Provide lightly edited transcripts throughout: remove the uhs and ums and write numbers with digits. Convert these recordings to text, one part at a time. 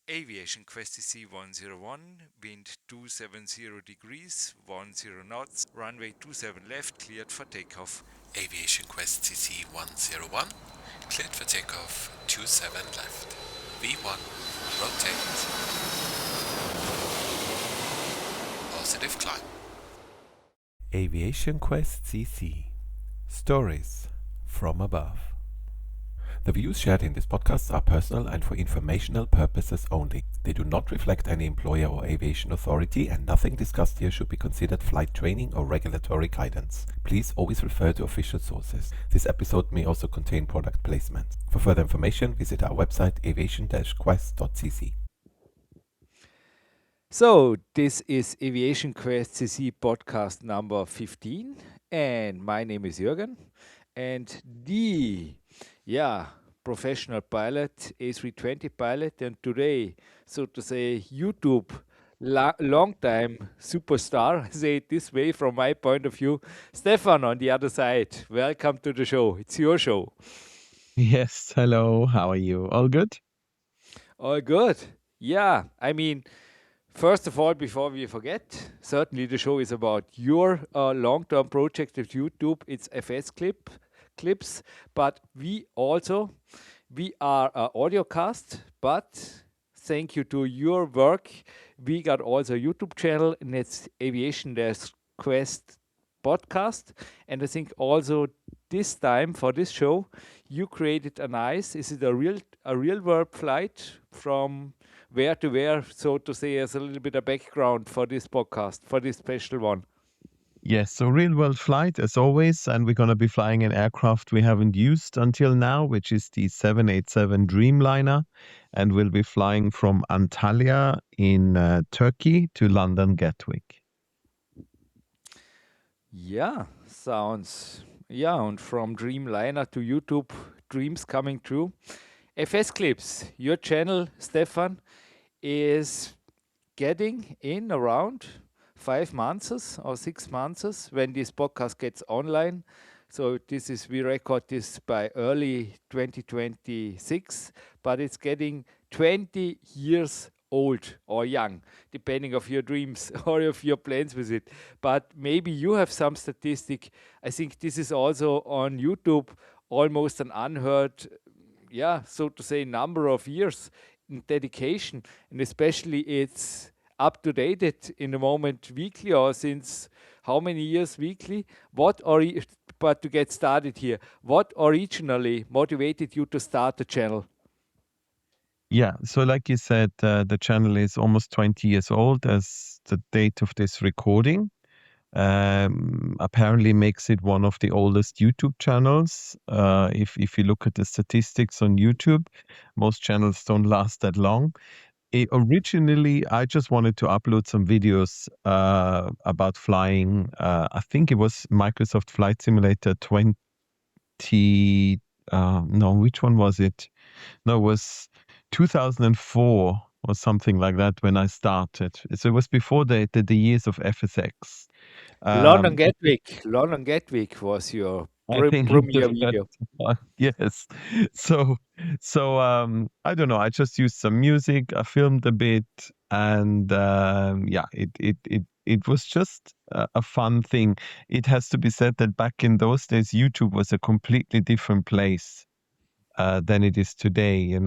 Aviation-quest.cc 101, wind 270 degrees, 10 knots, runway 27 left, cleared for takeoff. Aviation-quest.cc 101, cleared for takeoff 27 left. V1, rotate. Positive climb. Aviation-quest.cc Stories from above. The views shared in this podcast are personal and for informational purposes only. They do not reflect any employer or aviation authority, and nothing discussed here should be considered flight training or regulatory guidance. Please always refer to official sources. This episode may also contain product placement. For further information, visit our website aviation-quest.cc. So, this is Aviation Quest CC podcast number 15, and my name is Jürgen, and professional pilot, A320 pilot, and today, so to say, YouTube long time superstar, say it this way from my point of view, Stefan on the other side. Welcome to the show. It's your show. Yes, hello. How are you? All good? All good. Yeah, I mean, first of all, before we forget, certainly the show is about your long-term project at YouTube. It's Fsclips, but we are audio cast, but thank you to your work, we got also a YouTube channel, and it's Aviation-Quest podcast. And I think also this time for this show, you created a nice. Is it a real world flight from where to where, so to say, as a little bit of background for this podcast, for this special one? Yes, so real world flight as always, and we're going to be flying an aircraft we haven't used until now, which is the 787 Dreamliner, and we'll be flying from Antalya in Turkey to London Gatwick. Yeah, sounds. Yeah, and from Dreamliner to YouTube, dreams coming true. FS Clips, your channel, Stefan, is getting in around 5 months or 6 months when this podcast gets online. So this is, we record this by early 2026, but it's getting 20 years old or young, depending of your dreams or of your plans with it. But maybe you have some statistic. I think this is also on YouTube, almost an unheard, yeah, so to say, number of years in dedication, and especially it's up to date in the moment weekly, or since how many years weekly? But to get started here, what originally motivated you to start the channel? Yeah, so like you said, the channel is almost 20 years old as the date of this recording. Apparently makes it one of the oldest YouTube channels. If you look at the statistics on YouTube, most channels don't last that long. Originally, I just wanted to upload some videos about flying. I think it was Microsoft Flight Simulator 20. No, which one was it? No, it was 2004 or something like that when I started. So it was before the years of FSX. London Um, Gatwick. London Gatwick was your I think premiere that's video. yes. So I don't know. I just used some music. I filmed a bit, and yeah, it was just a fun thing. It has to be said that back in those days, YouTube was a completely different place than it is today.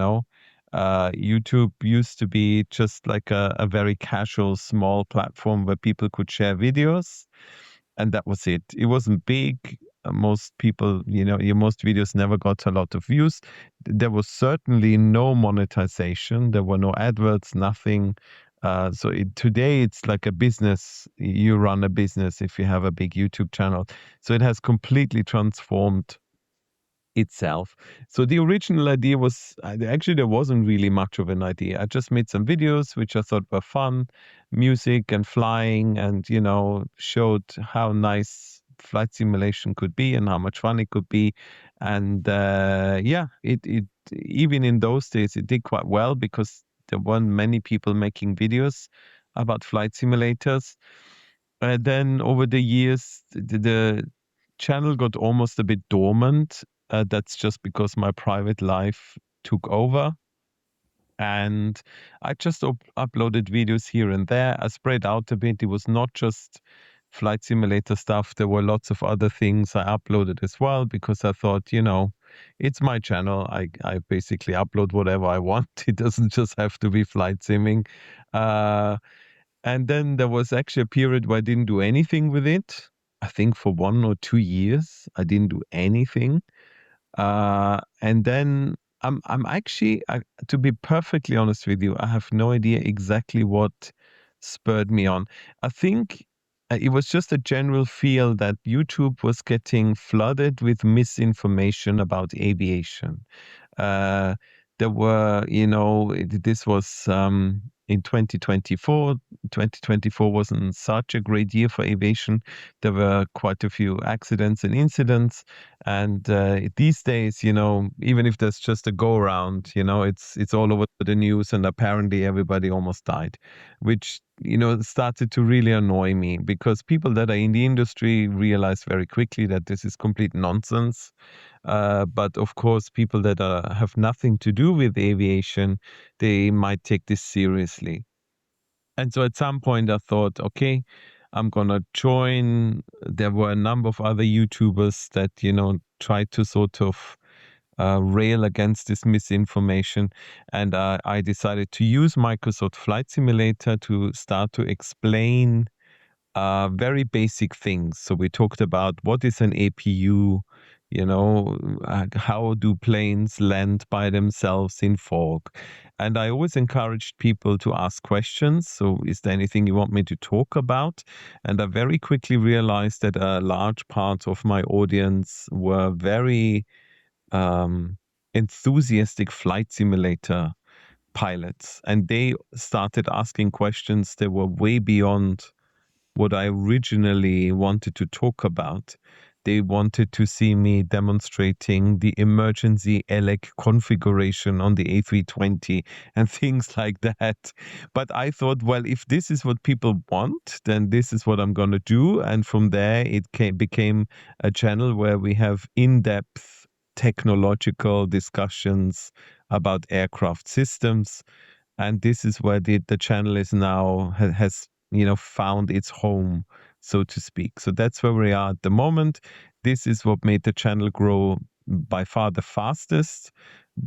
YouTube used to be just like a very casual, small platform where people could share videos, and that was it. It wasn't big. Most people, your most videos never got a lot of views. There was certainly no monetization. There were no adverts, nothing. Today it's like a business. You run a business if you have a big YouTube channel. So it has completely transformed itself. So the original idea was actually there wasn't really much of an idea. I just made some videos which I thought were fun, music and flying, and showed how nice flight simulation could be and how much fun it could be. And yeah, it even in those days it did quite well because there weren't many people making videos about flight simulators. Then over the years, the channel got almost a bit dormant. That's just because my private life took over. And I just uploaded videos here and there. I spread out a bit. It was not just flight simulator stuff. There were lots of other things I uploaded as well because I thought, it's my channel. I basically upload whatever I want. It doesn't just have to be flight simming. Uh, and then there was actually a period where I didn't do anything with it. I think for 1 or 2 years, I didn't do anything. And then I'm actually, to be perfectly honest with you, I have no idea exactly what spurred me on. I think it was just a general feel that YouTube was getting flooded with misinformation about aviation. Uh, there were, this was in 2024. 2024 wasn't such a great year for aviation. There were quite a few accidents and incidents. And these days, even if there's just a go around, it's all over the news, and apparently everybody almost died, which started to really annoy me because people that are in the industry realize very quickly that this is complete nonsense. But of course, people that have nothing to do with aviation, they might take this seriously. And so at some point I thought, okay, I'm gonna join. There were a number of other YouTubers that, tried to sort of rail against this misinformation. And I decided to use Microsoft Flight Simulator to start to explain very basic things. So we talked about what is an APU, how do planes land by themselves in fog. And I always encouraged people to ask questions. So is there anything you want me to talk about? And I very quickly realized that a large part of my audience were very enthusiastic flight simulator pilots. And they started asking questions that were way beyond what I originally wanted to talk about. They wanted to see me demonstrating the emergency ELEC configuration on the A320 and things like that. But I thought, well, if this is what people want, then this is what I'm going to do. And from there, it became a channel where we have in-depth technological discussions about aircraft systems. And this is where the channel is now has found its home, so to speak. So that's where we are at the moment. This is what made the channel grow by far the fastest.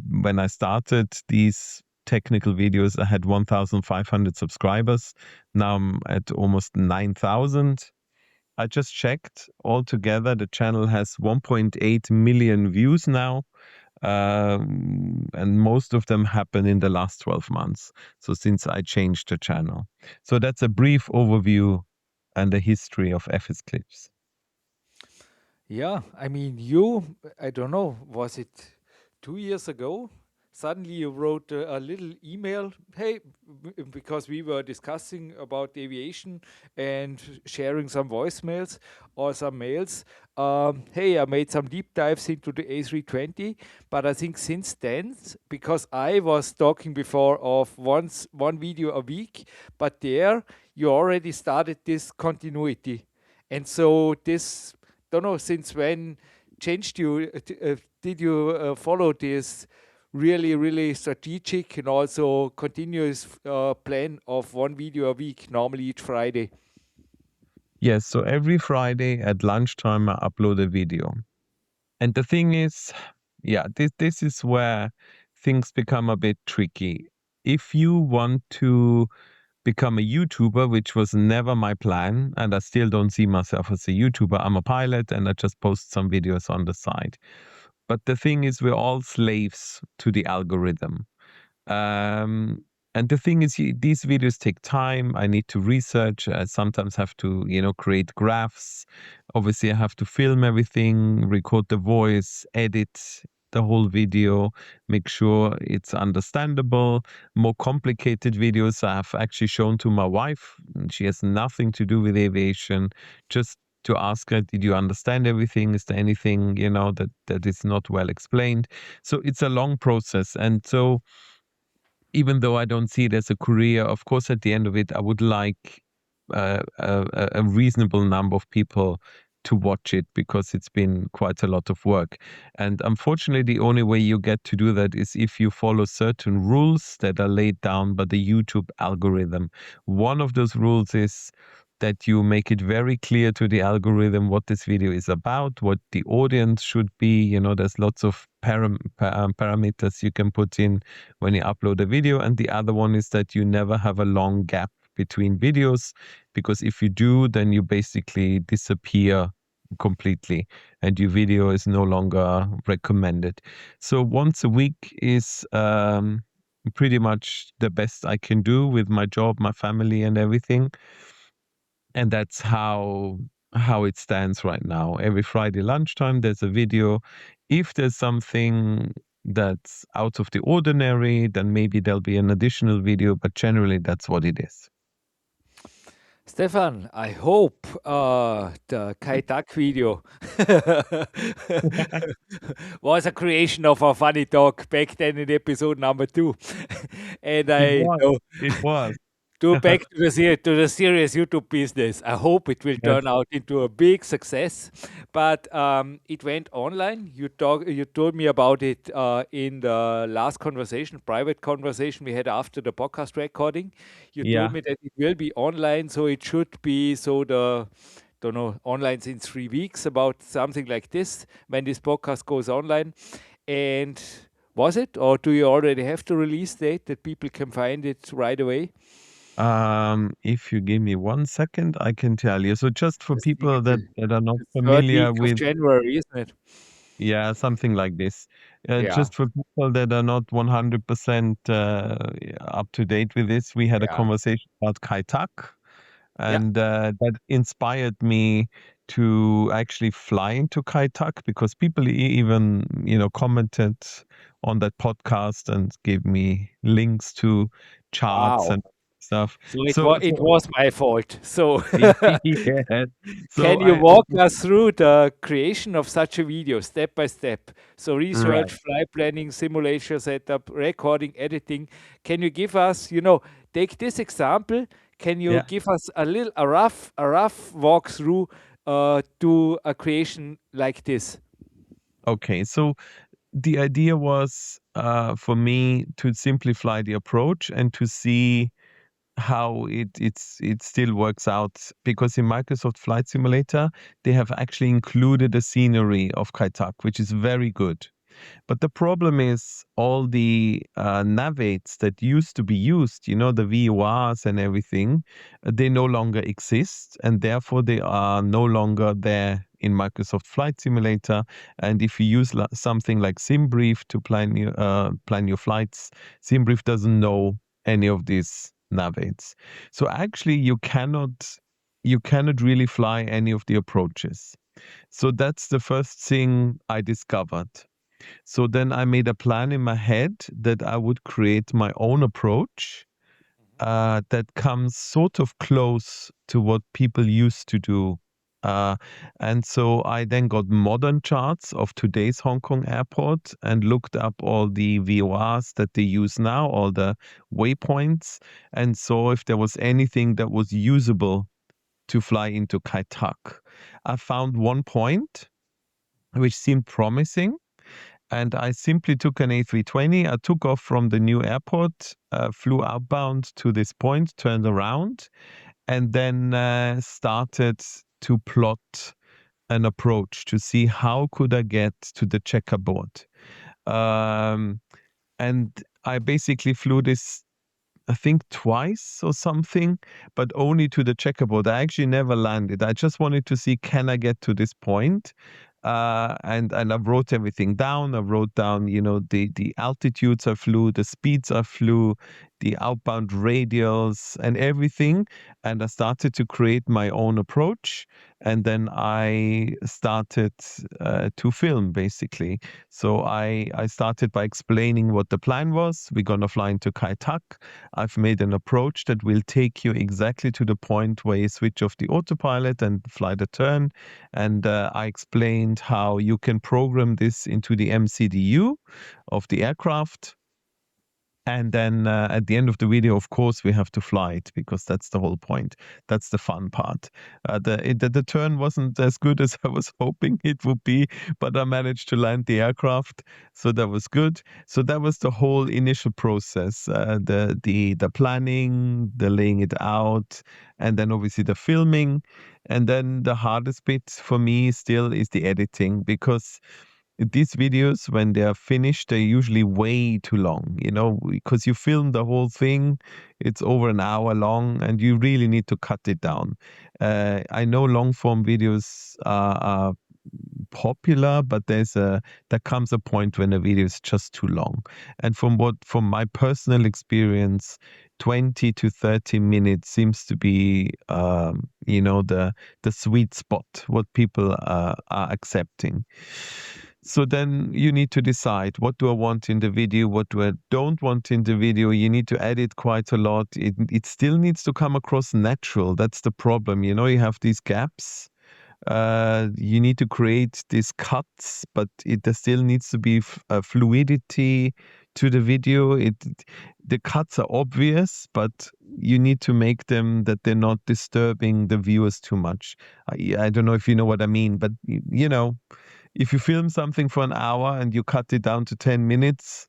When I started these technical videos, I had 1,500 subscribers. Now I'm at almost 9,000. I just checked altogether. The channel has 1.8 million views now. And most of them happen in the last 12 months. So since I changed the channel. So that's a brief overview and the history of Fsclips. Yeah, I mean, I don't know, was it 2 years ago? Suddenly you wrote a little email, hey, because we were discussing about aviation and sharing some voicemails or some mails. Hey, I made some deep dives into the A320, but I think since then, because I was talking before of one video a week, but there you already started this continuity. And so this, don't know since when changed you. Did you follow this really strategic and also continuous plan of one video a week, normally each Friday? Yes, so every Friday at lunchtime I upload a video. And the thing is, yeah, this is where things become a bit tricky. If you want to become a YouTuber, which was never my plan, and I still don't see myself as a YouTuber. I'm a pilot and I just post some videos on the side. But the thing is, we're all slaves to the algorithm. Um, and the thing is, these videos take time. I need to research. I sometimes have to, create graphs. Obviously, I have to film everything, record the voice, edit the whole video, make sure it's understandable. More complicated videos I have actually shown to my wife. She has nothing to do with aviation. Just to ask her, did you understand everything? Is there anything, that is not well explained? So it's a long process. And so even though I don't see it as a career, of course, at the end of it, I would like a reasonable number of people to watch it because it's been quite a lot of work. And unfortunately, the only way you get to do that is if you follow certain rules that are laid down by the YouTube algorithm. One of those rules is that you make it very clear to the algorithm what this video is about, what the audience should be. There's lots of parameters you can put in when you upload a video. And the other one is that you never have a long gap between videos, because if you do, then you basically disappear completely and your video is no longer recommended. So once a week is pretty much the best I can do with my job, my family, and everything. And that's how it stands right now. Every Friday lunchtime, there's a video. If there's something that's out of the ordinary, then maybe there'll be an additional video, but generally that's what it is. Stefan, I hope the Kai Tak video was a creation of our funny talk back then in episode number 2. And I know It was. back to the serious YouTube business. I hope it will Yes. turn out into a big success. But it went online. You told me about it in the last private conversation we had after the podcast recording. You Yeah. told me that it will be online, so it should be don't know, online in 3 weeks, about something like this when this podcast goes online. And was it, or do you already have the release date that people can find it right away? If you give me 1 second, I can tell you. So just for I think people that are not the third familiar week of with, January, isn't it? yeah, something like this. Yeah, Just for people that are not 100% up to date with this, we had a yeah, conversation about Kai Tak, yeah. and that inspired me to actually fly into Kai Tak, because people even, commented on that podcast and gave me links to charts Wow. and stuff. So So, it so was my fault. So yeah. can So you walk us through the creation of such a video step by step? So right. research, flight planning, simulation setup, recording, editing. Can you give us, take this example. Can you Yeah. give us a rough walkthrough to a creation like this? Okay. So the idea was for me to simplify the approach and to see how it still works out, because in Microsoft Flight Simulator they have actually included a scenery of Kai Tak, which is very good. But the problem is all the navates that used to be used, the VORs and everything, they no longer exist, and therefore they are no longer there in Microsoft Flight Simulator. And if you use something like SimBrief to plan your flights, SimBrief doesn't know any of these navates. So actually, you cannot really fly any of the approaches. So that's the first thing I discovered. So then I made a plan in my head that I would create my own approach that comes sort of close to what people used to do. Uh, and so I then got modern charts of today's Hong Kong airport and looked up all the VORs that they use now, all the waypoints, and saw if there was anything that was usable to fly into Kai Tak. I found one point which seemed promising, and I simply took an A320. I took off from the new airport, flew outbound to this point, turned around, and then started to plot an approach to see how could I get to the checkerboard. Um, and I basically flew this, I think, twice or something, but only to the checkerboard. I actually never landed. I just wanted to see, can I get to this point? And I wrote everything down. I wrote down, the altitudes I flew, the speeds I flew, the outbound radials, and everything. And I started to create my own approach. And then I started to film, basically. So I started by explaining what the plan was. We're gonna fly into Kai Tak. I've made an approach that will take you exactly to the point where you switch off the autopilot and fly the turn. And I explained how you can program this into the MCDU of the aircraft. And then at the end of the video, of course, we have to fly it because that's the whole point. That's the fun part. The turn wasn't as good as I was hoping it would be, but I managed to land the aircraft, so that was good. So that was the whole initial process: the planning, the laying it out, and then obviously the filming. And then the hardest bit for me still is the editing, because these videos, when they are finished, they're usually way too long, because you film the whole thing, it's over an hour long, and you really need to cut it down. I know long form videos are popular, but there comes a point when a video is just too long. And from my personal experience, 20 to 30 minutes seems to be the sweet spot, what people are accepting. So then you need to decide, what do I want in the video, what do I don't want in the video. You need to edit quite a lot. It still needs to come across natural. That's the problem. You have these gaps. You need to create these cuts, but there still needs to be fluidity to the video. The cuts are obvious, but you need to make them that they're not disturbing the viewers too much. I don't know if you know what I mean, but if you film something for an hour and you cut it down to 10 minutes,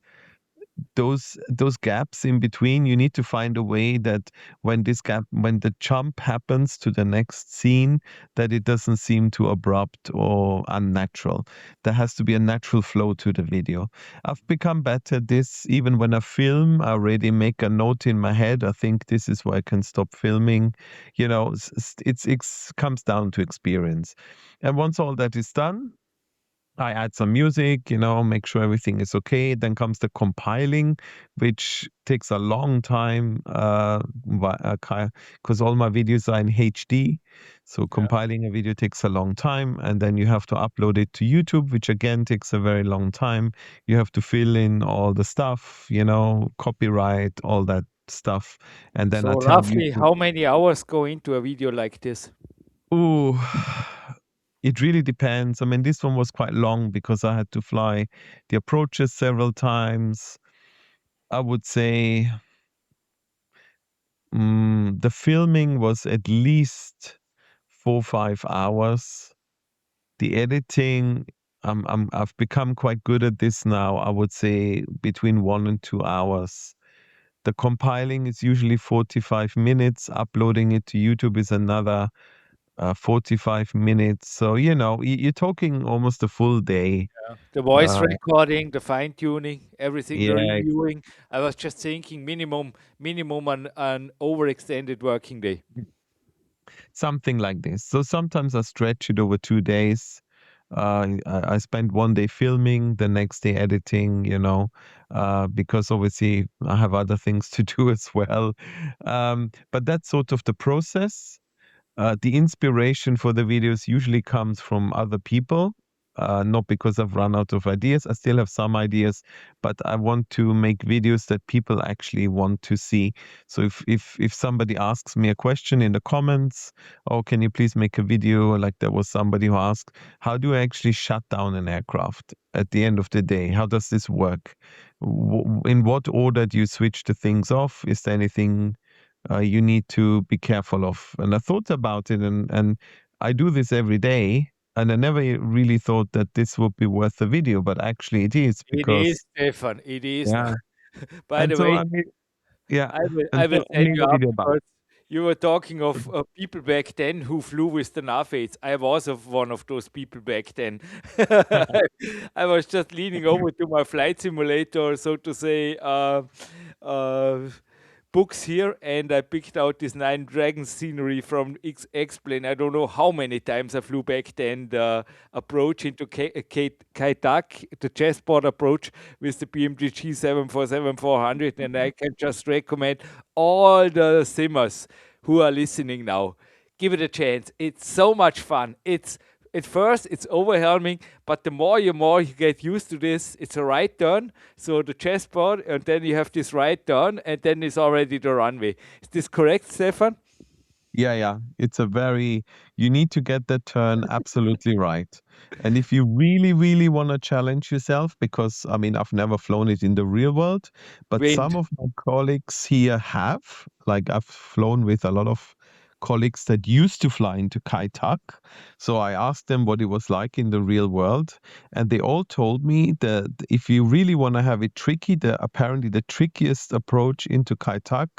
those gaps in between, you need to find a way that when the jump happens to the next scene, that it doesn't seem too abrupt or unnatural. There has to be a natural flow to the video. I've become better at this. Even when I film, I already make a note in my head. I think this is where I can stop filming. It comes down to experience. And once all that is done, I add some music, make sure everything is okay. Then comes the compiling, which takes a long time because all my videos are in HD. So compiling a video takes a long time. And then you have to upload it to YouTube, which again takes a very long time. You have to fill in all the stuff, copyright, all that stuff. And then I So tell roughly, YouTube. how many hours go into a video like this? Ooh, it really depends. I mean, this one was quite long because I had to fly the approaches several times. I would say the filming was at least 4 or 5 hours. The editing, I've become quite good at this now. I would say between 1 and 2 hours. The compiling is usually 45 minutes. Uploading it to YouTube is another 45 minutes. So, you're talking almost a full day. The voice Uh, recording, the fine tuning, everything, the yeah, reviewing. I was just thinking minimum an overextended working day. something like this. So sometimes I stretch it over 2 days. I spend one day filming, the next day editing, because obviously I have other things to do as well. But that's sort of the process. The inspiration for the videos usually comes from other people, not because I've run out of ideas. I still have some ideas, but I want to make videos that people actually want to see. So if somebody asks me a question in the comments, oh, can you please make a video? Like there was somebody who asked, how do I actually shut down an aircraft at the end of the day? How does this work? In what order do you switch the things off? Is there anything you need to be careful of? And I thought about it, and I do this every day. And I never really thought that this would be worth a video, but actually it is, It is, because Stefan. It is. yeah. By And the so way, I made, yeah, I and will so I tell made you a video about afterwards. You were talking of people back then who flew with the Navaids. I was of one of those people back then. it. I was just leaning over to my flight simulator, so to say, uh, books here, and I picked out this Nine Dragons scenery from X-Plane. I don't know how many times I flew back then the approach into Kaitak, the chessboard approach with the BMG G747-400, and I can just recommend all the simmers who are listening now. Give it a chance. It's so much fun. It's at first it's overwhelming, but the more you get used to this, it's a right turn. So the chessboard, and then you have this right turn, and then it's already the runway. Is this correct, Stefan? Yeah, yeah. You need to get that turn absolutely right. And if you really, really want to challenge yourself, because I mean, I've never flown it in the real world, but some Wind. of my colleagues here have. Like, I've flown with a lot of colleagues that used to fly into Kai Tak. So I asked them what it was like in the real world. And they all told me that if you really want to have it tricky, apparently the trickiest approach into Kai Tak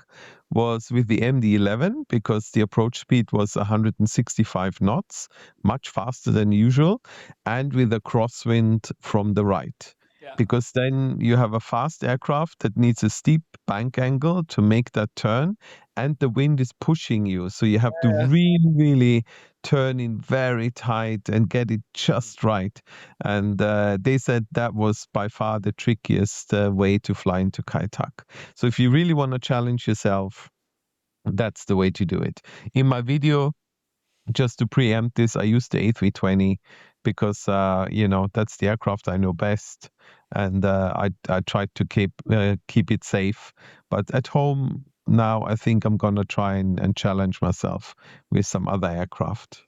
was with the MD-11 because the approach speed was 165 knots, much faster than usual, and with a crosswind from the right. Yeah. Because then you have a fast aircraft that needs a steep bank angle to make that turn, and the wind is pushing you. So you have to Yeah. really, really turn in very tight and get it just right. And they said that was by far the trickiest way to fly into Kai Tak. So if you really want to challenge yourself, that's the way to do it. In my video, just to preempt this, I used the A320 because that's the aircraft I know best, and I tried to keep it safe. But at home now, I think I'm gonna try and challenge myself with some other aircraft.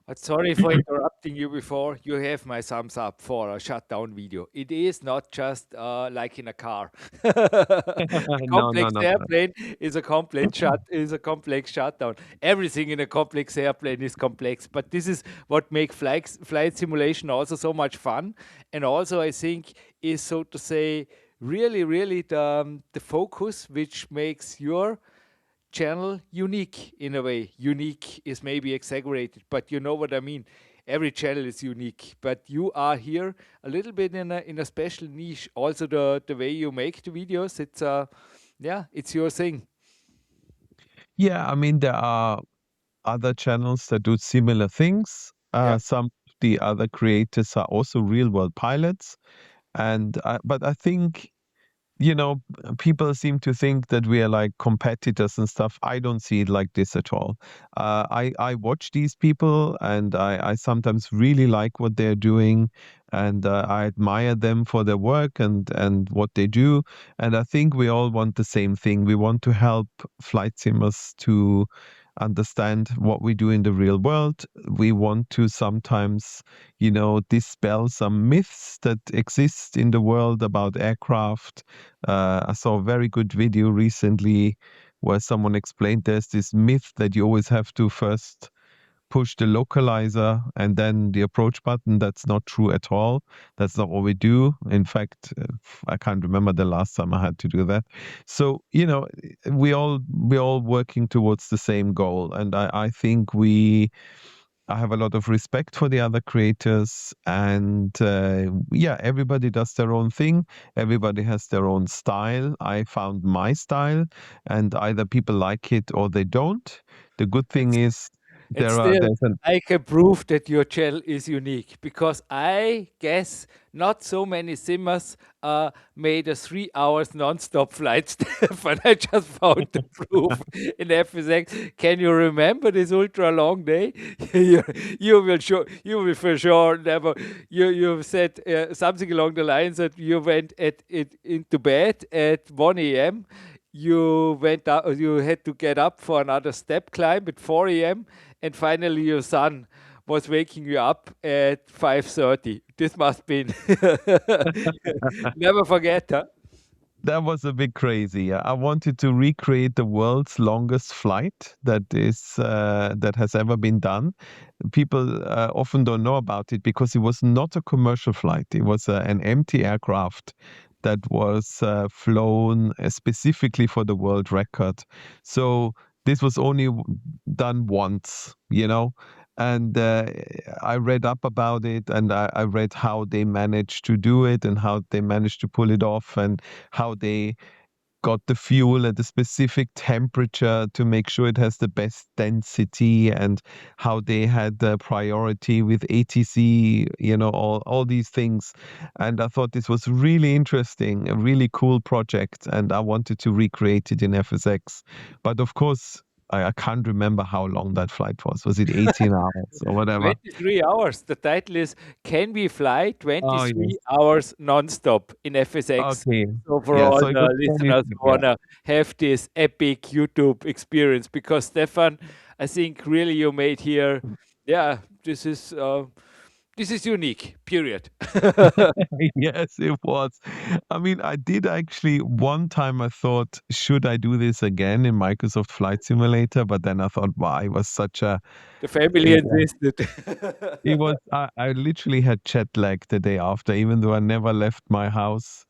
But sorry for interrupting you before. You have my thumbs up for a shutdown video. It is not just like in a car. A No, no, complex no, no. airplane is a complex shutdown. Everything in a complex airplane is complex, but this is what makes flight simulation also so much fun, and also I think is, so to say, really the focus which makes your channel unique in a way. Unique is maybe exaggerated, but you know what I mean. Every channel is unique, but you are here a little bit in a special niche. Also, the way you make the videos, it's yeah, it's your thing. Yeah, I mean there are other channels that do similar things. Yeah, Some of the other creators are also real world pilots, and but I think people seem to think that we are like competitors and stuff. I don't see it like this at all. I watch these people, and I sometimes really like what they're doing, and I admire them for their work and what they do. And I think we all want the same thing. We want to help flight simmers to understand what we do in the real world. We want to sometimes dispel some myths that exist in the world about aircraft. I saw a very good video recently where someone explained there's this myth that you always have to first push the localizer and then the approach button. That's not true at all. That's not what we do. In fact, I can't remember the last time I had to do that. So, we're all working towards the same goal. And I think I have a lot of respect for the other creators, and yeah, everybody does their own thing. Everybody has their own style. I found my style, and either people like it or they don't. The good thing it's is And still, there's an I can prove that your gel is unique because I guess not so many simmers made a 3 hours non-stop flight, Stefan. I just found the proof in FSX. Can you remember this ultra long day? you, you will for sure never. You said something along the lines that you went into bed at 1 a.m. You went out, you had to get up for another step climb at 4 a.m. and finally your son was waking you up at 5:30. This must be never forget, huh? That was a bit crazy. Yeah. I wanted to recreate the world's longest flight that has ever been done. People often don't know about it because it was not a commercial flight. It was an empty aircraft that was flown specifically for the world record. So this was only done once, and I read up about it, and I read how they managed to do it and how they managed to pull it off and how they got the fuel at a specific temperature to make sure it has the best density, and how they had the priority with ATC, all these things. And I thought this was really interesting, a really cool project, and I wanted to recreate it in FSX. But of course, I can't remember how long that flight was. Was it 18 hours or whatever? 23 hours. The title is Can We Fly Oh, yes. 23 Hours Non-Stop in FSX? Okay. So for Yeah. all So it the was listeners 23. who wanna have this epic YouTube experience, because Stefan, I think really you made here, yeah, this is unique. Period. Yes, it was. I mean, I did actually one time I thought, should I do this again in Microsoft Flight Simulator? But then I thought, wow, it was such a The family it, insisted. it was I literally had jet lag the day after, even though I never left my house.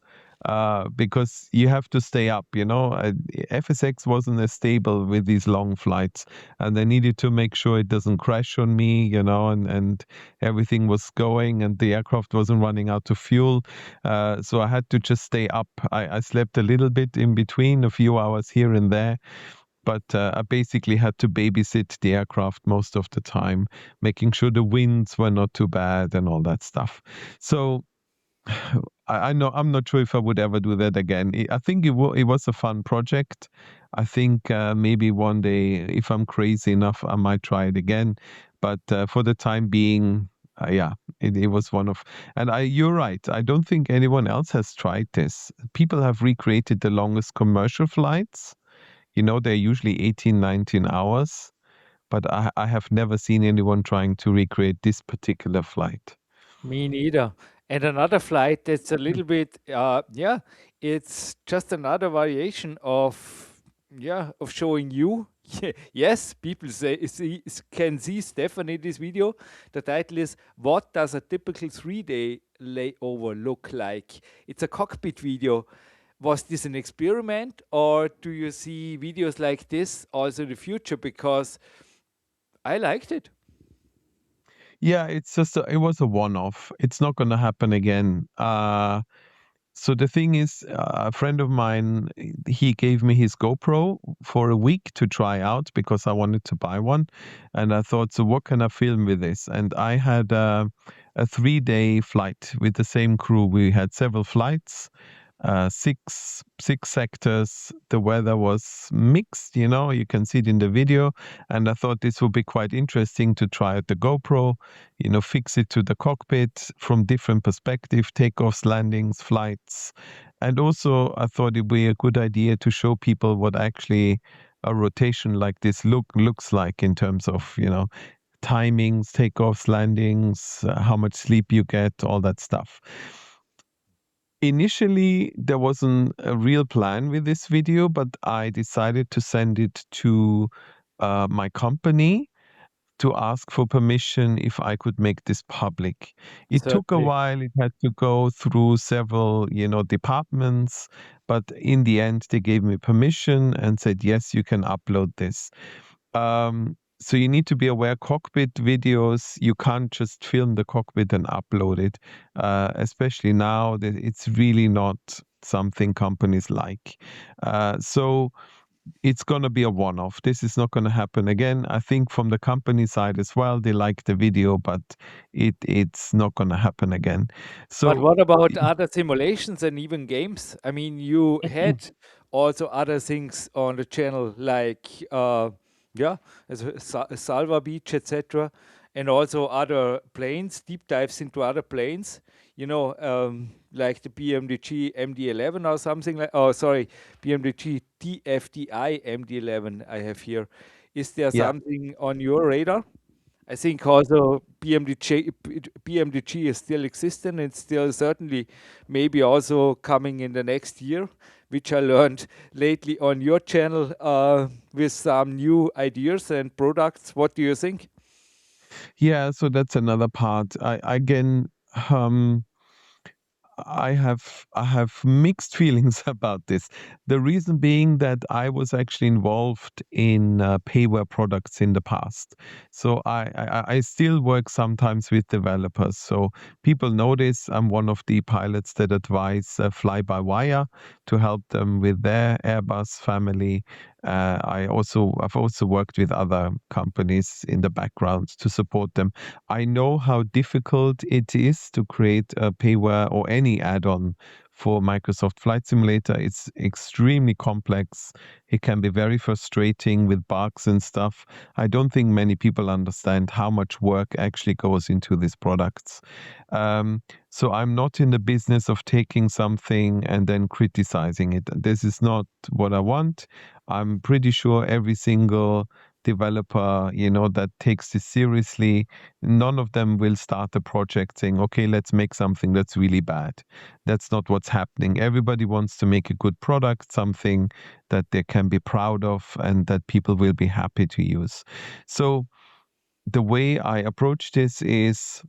Because you have to stay up, you know. FSX wasn't as stable with these long flights, and they needed to make sure it doesn't crash on me, you know, and everything was going, and the aircraft wasn't running out of fuel. So I had to just stay up. I slept a little bit in between, a few hours here and there, but I basically had to babysit the aircraft most of the time, making sure the winds were not too bad and all that stuff. So I know I'm not sure if I would ever do that again. I think it was a fun project. I think maybe one day, if I'm crazy enough, I might try it again. But for the time being, yeah, it was one of. And you're right. I don't think anyone else has tried this. People have recreated the longest commercial flights. You know, they're usually 18, 19 hours. But I have never seen anyone trying to recreate this particular flight. Me neither. And another flight that's a little bit, yeah, it's just another variation of, yeah, of showing you. Yes, people can see Stefan in this video. The title is What Does a Typical 3-Day Layover Look Like? It's a cockpit video. Was this an experiment, or do you see videos like this also in the future? Because I liked it. Yeah, it's just it was a one-off. It's not going to happen again. So the thing is, a friend of mine, he gave me his GoPro for a week to try out because I wanted to buy one, and I thought, so what can I film with this? And I had a 3-day flight with the same crew. We had several flights, six sectors. The weather was mixed, you know, you can see it in the video. And I thought this would be quite interesting to try out the GoPro, you know, fix it to the cockpit from different perspective, takeoffs, landings, flights. And also I thought it'd be a good idea to show people what actually a rotation like this looks like in terms of, you know, timings, takeoffs, landings, how much sleep you get, all that stuff. Initially, there wasn't a real plan with this video, but I decided to send it to my company to ask for permission if I could make this public. It took a Certainly. while. It had to go through several, you know, departments, but in the end, they gave me permission and said, yes, you can upload this. So you need to be aware, cockpit videos, you can't just film the cockpit and upload it. Especially now that it's really not something companies like. So it's going to be a one-off. This is not going to happen again. I think from the company side as well, they like the video, but it's not going to happen again. But So what about other simulations and even games? I mean, you had also other things on the channel like, yeah, as Salva Beach, etc., and also other planes, deep dives into other planes. You know, like the BMDG MD-11 or something like. Oh, sorry, BMDG TFDI MD-11. I have here. Is there yeah, something on your radar? I think also BMDG is still existing and still certainly maybe also coming in the next year, which I learned lately on your channel with some new ideas and products. What do you think? yeah. So that's another part. Um, I have mixed feelings about this. The reason being that I was actually involved in payware products in the past. So I still work sometimes with developers. So people know this. I'm one of the pilots that advise fly-by-wire to help them with their Airbus family. I've also worked with other companies in the background to support them. I know how difficult it is to create a payware or any add-on for Microsoft Flight Simulator. It's extremely complex. It can be very frustrating with bugs and stuff. I don't think many people understand how much work actually goes into these products. So I'm not in the business of taking something and then criticizing it. This is not what I want. I'm pretty sure every single developer, that takes this seriously, none of them will start a project saying, okay, let's make something that's really bad. That's not what's happening. Everybody wants to make a good product, something that they can be proud of and that people will be happy to use. So the way I approach this is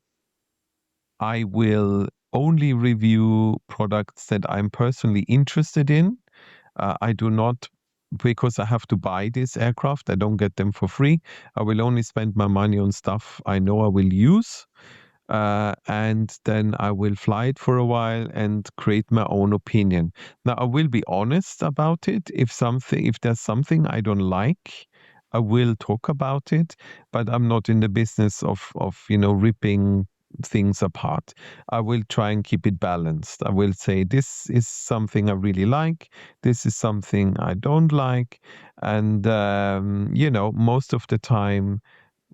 I will only review products that I'm personally interested in. I do not, because I have to buy this aircraft, I don't get them for free. I will only spend my money on stuff I know I will use. And then I will fly it for a while and create my own opinion. Now I will be honest about it. If there's something I don't like, I will talk about it. But I'm not in the business of ripping things apart. I will try and keep it balanced. I will say this is something I really like. This is something I don't like, and most of the time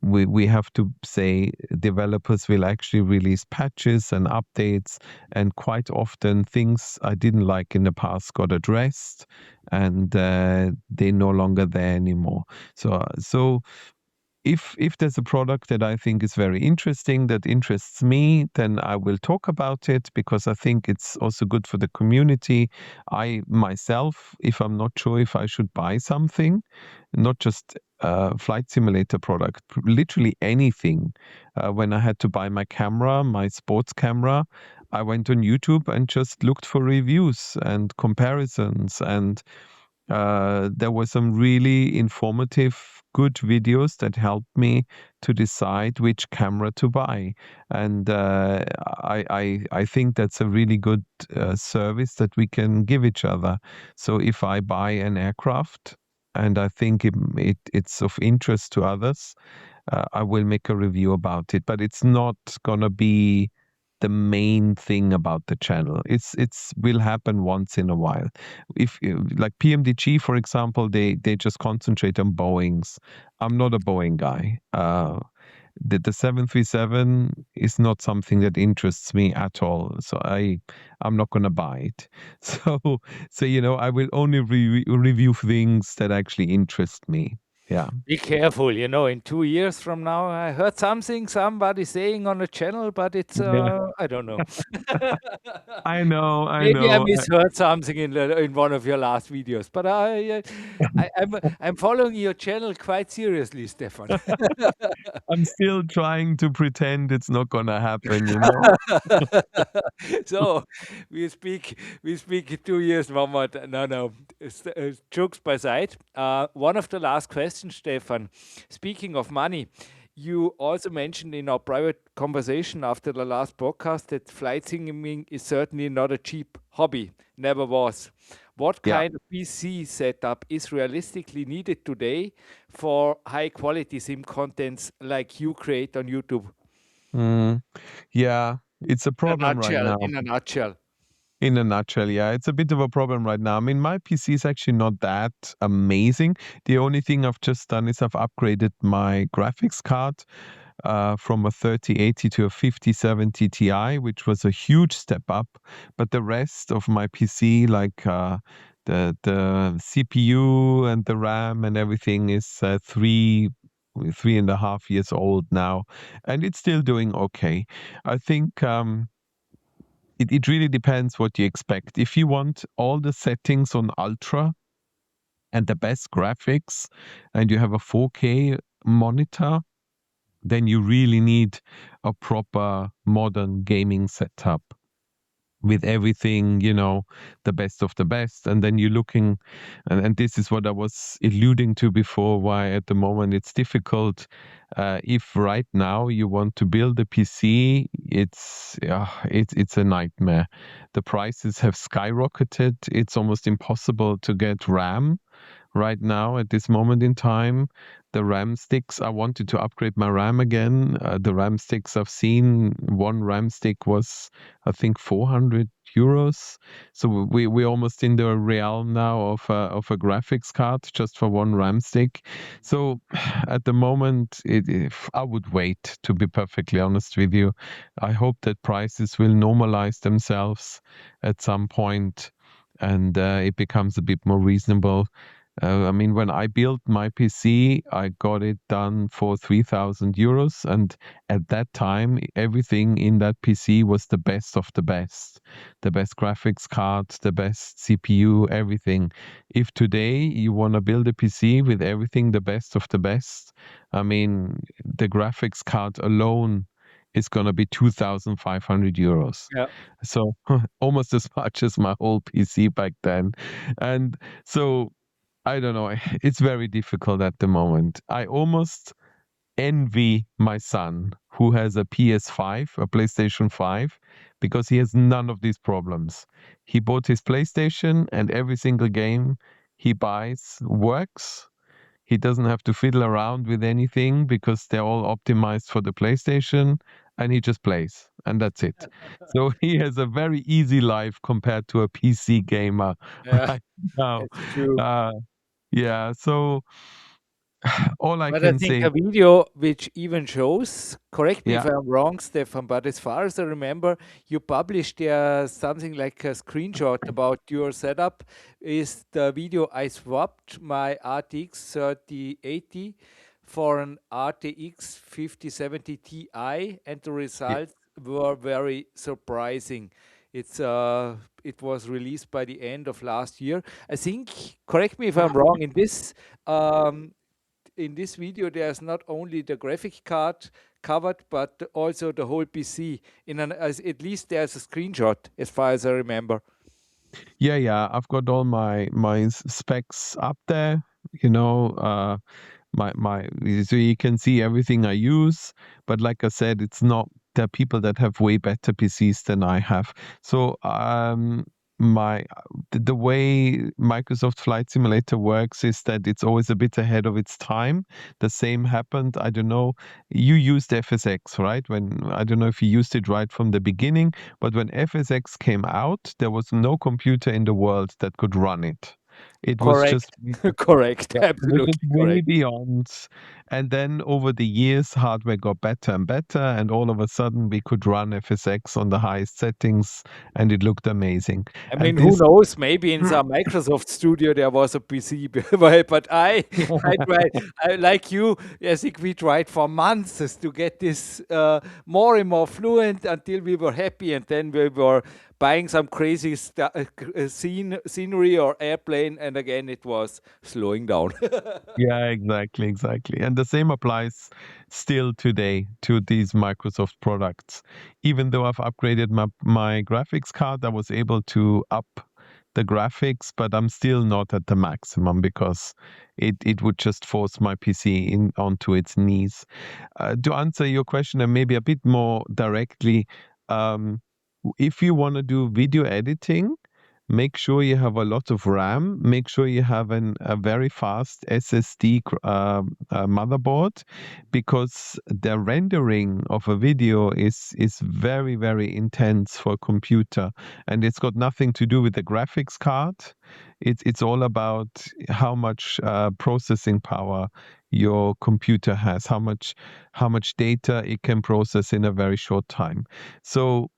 we have to say developers will actually release patches and updates, and quite often things I didn't like in the past got addressed, and they're no longer there anymore. So if there's a product that I think is very interesting, that interests me, then I will talk about it because I think it's also good for the community. I myself, if I'm not sure if I should buy something, not just a flight simulator product, literally anything. When I had to buy my camera, my sports camera, I went on YouTube and just looked for reviews and comparisons, and there were some really informative, good videos that helped me to decide which camera to buy. And I think that's a really good service that we can give each other. So if I buy an aircraft and I think it's of interest to others, I will make a review about it. But it's not gonna be the main thing about the channel. It's will happen once in a while. If like PMDG, for example, they just concentrate on Boeings. I'm not a Boeing guy. The 737 is not something that interests me at all. So I'm not gonna buy it. So I will only review things that actually interest me. Yeah. Be careful, in 2 years from now, I heard something somebody saying on the channel, but it's, Yeah. I don't know. I know. I Maybe I know. misheard something in one of your last videos, but I'm following your channel quite seriously, Stefan. I'm still trying to pretend it's not gonna happen. So we speak 2 years, one more. No. Jokes aside. One of the last questions, Stefan. Speaking of money, you also mentioned in our private conversation after the last podcast that flight simulating is certainly not a cheap hobby. Never was. What Yeah. kind of PC setup is realistically needed today for high quality sim contents like you create on YouTube? Mm, yeah, it's a In a problem right nutshell, now. in a nutshell. In a nutshell, yeah, it's a bit of a problem right now. I mean, my PC is actually not that amazing. The only thing I've just done is I've upgraded my graphics card from a 3080 to a 5070 Ti, which was a huge step up. But the rest of my PC, like the CPU and the RAM and everything, is 3.5 years old now, and it's still doing okay. I think it really depends what you expect. If you want all the settings on ultra and the best graphics, and you have a 4K monitor, then you really need a proper modern gaming setup with everything, the best of the best. And then you're looking, and this is what I was alluding to before, why at the moment it's difficult. If right now you want to build a PC, it's a nightmare. The prices have skyrocketed. It's almost impossible to get RAM right now at this moment in time. The RAM sticks, I wanted to upgrade my RAM again. The RAM sticks I've seen, one RAM stick was, I think, 400 euros. So we're almost in the realm now of a graphics card just for one RAM stick. So at the moment, if I would wait, to be perfectly honest with you. I hope that prices will normalize themselves at some point and it becomes a bit more reasonable. I mean, when I built my PC, I got it done for 3,000 euros. And at that time, everything in that PC was the best of the best. The best graphics card, the best CPU, everything. If today you want to build a PC with everything the best of the best, I mean, the graphics card alone is going to be 2,500 euros. Yeah. So almost as much as my whole PC back then. And so I don't know. It's very difficult at the moment. I almost envy my son who has a PS5, a PlayStation 5, because he has none of these problems. He bought his PlayStation and every single game he buys works. He doesn't have to fiddle around with anything because they're all optimized for the PlayStation and he just plays and that's it. So he has a very easy life compared to a PC gamer Yeah, right now. it's true. Uh, yeah, so all I But I can think say, a video which even shows, correct me if yeah, I'm wrong, Stefan, but as far as I remember, you published something like a screenshot about your setup. Is the video I swapped my RTX 3080 for an RTX 5070 Ti, and the yeah, results were very surprising. It was released by the end of last year. I think, correct me if I'm wrong, um, in this video there's not only the graphic card covered but also the whole PC at least there's a screenshot as far as I remember. yeah, I've got all my specs up there, you know, my so you can see everything I use. But like I said, it's not there are people that have way better PCs than I have. So my the way Microsoft Flight Simulator works is that it's always a bit ahead of its time. The same happened, I don't know, you used FSX, right? When I don't know if you used it right from the beginning, but when FSX came out, there was no computer in the world that could run it. It was just Correct. Correct, yeah, it was just absolutely way correct. beyond. And then over the years, hardware got better and better, and all of a sudden we could run FSX on the highest settings, and it looked amazing. I And mean, who this, knows? Maybe in some Microsoft studio there was a PC, but I tried. Like you, I think we tried for months to get this more and more fluent until we were happy, and then we were buying some crazy scenery or airplane, and again it was slowing down. yeah, exactly. And the same applies still today to these Microsoft products. Even though I've upgraded my graphics card, I was able to up the graphics, but I'm still not at the maximum because it would just force my PC in onto its knees. To answer your question and maybe a bit more directly, um, if you want to do video editing, make sure you have a lot of RAM. Make sure you have a very fast SSD motherboard, because the rendering of a video is very intense for a computer, and it's got nothing to do with the graphics card. It's all about how much processing power your computer has, how much data it can process in a very short time. So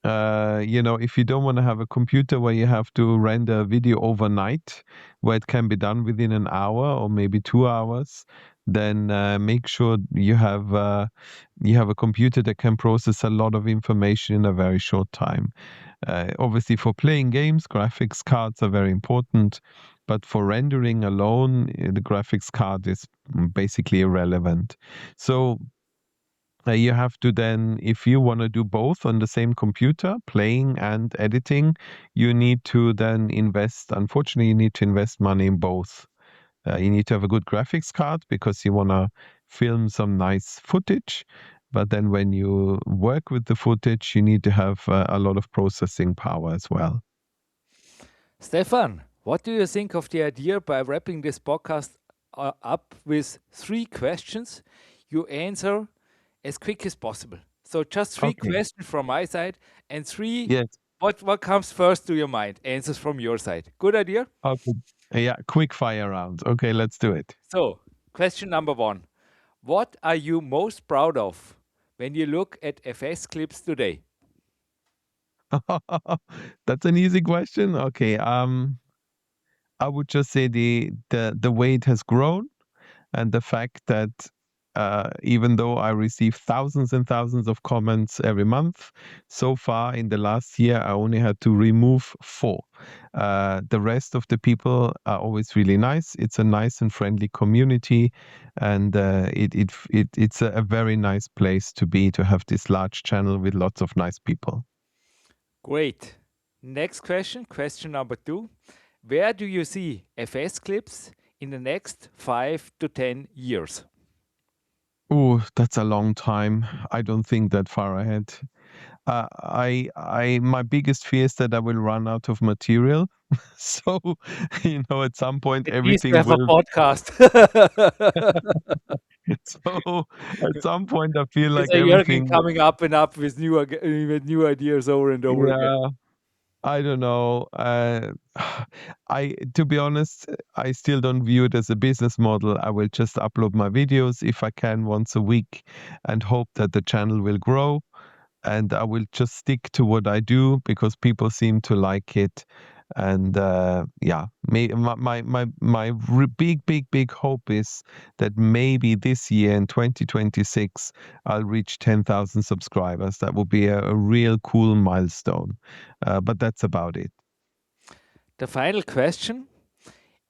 if you don't want to have a computer where you have to render a video overnight, where it can be done within an hour or maybe 2 hours, then make sure you have a computer that can process a lot of information in a very short time. Obviously, for playing games, graphics cards are very important, but for rendering alone, the graphics card is basically irrelevant. So you have to then, if you want to do both on the same computer, playing and editing, you need to then invest. Unfortunately, you need to invest money in both. You need to have a good graphics card because you want to film some nice footage. But then when you work with the footage, you need to have a lot of processing power as well. Stefan, What do you think of the idea by wrapping this podcast up with 3 questions you answer as quick as possible? So just 3 Okay. questions from my side and 3 Yes. what comes first to your mind? Answers from your side. Good idea? Okay. Yeah. Quick fire round. Okay, let's do it. So, question number 1. What are you most proud of when you look at Fsclips today? That's an easy question. Okay. I would just say the way it has grown and the fact that even though I receive thousands and thousands of comments every month, so far in the last year I only had to remove 4. The rest of the people are always really nice. It's a nice and friendly community, and it's a very nice place to be, to have this large channel with lots of nice people. Great. Next question, question number 2. Where do you see Fsclips in the next 5 to 10 years? Oh, that's a long time. I don't think that far ahead. My biggest fear is that I will run out of material. So, at some point At least we everything have a will. podcast. So, at some point I feel With like a Jürgen everything. coming up and up with new ideas over and over again. Yeah, I don't know. To be honest, I still don't view it as a business model. I will just upload my videos if I can once a week and hope that the channel will grow. And I will just stick to what I do because people seem to like it. And big hope is that maybe this year in 2026 I'll reach 10,000 subscribers. That would be a real cool milestone. But that's about it. The final question.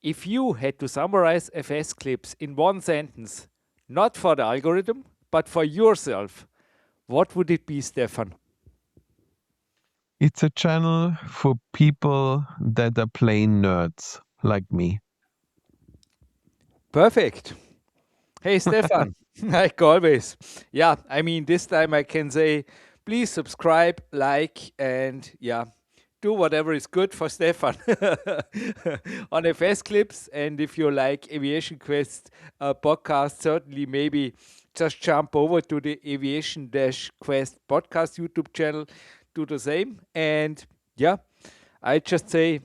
If you had to summarize Fsclips in one sentence, not for the algorithm, but for yourself, what would it be, Stefan? It's a channel for people that are plain nerds like me. Perfect. Hey, Stefan, like always. Yeah, I mean, this time I can say, please subscribe, like, and yeah, do whatever is good for Stefan on Fsclips. And if you like Aviation Quest podcast, certainly maybe just jump over to the Aviation-Quest podcast YouTube channel, do the same. And yeah, I just say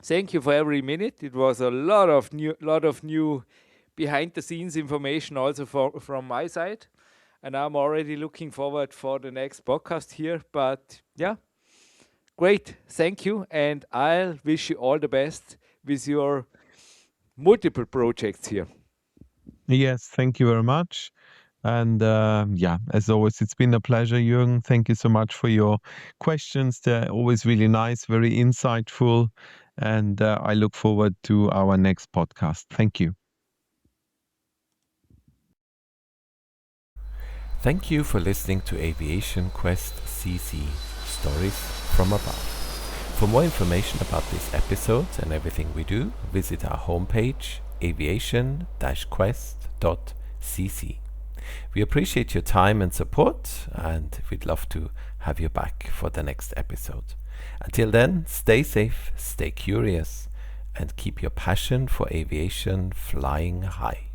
thank you for every minute. It was a lot of new behind the scenes information also from my side. And I'm already looking forward for the next podcast here. But yeah, great. Thank you. And I'll wish you all the best with your multiple projects here. Yes, thank you very much. And as always, it's been a pleasure, Jürgen. Thank you so much for your questions. They're always really nice, very insightful. And I look forward to our next podcast. Thank you. Thank you for listening to Aviation Quest CC Stories from Above. For more information about this episode and everything we do, visit our homepage aviation-quest.cc. We appreciate your time and support, and we'd love to have you back for the next episode. Until then, stay safe, stay curious, and keep your passion for aviation flying high.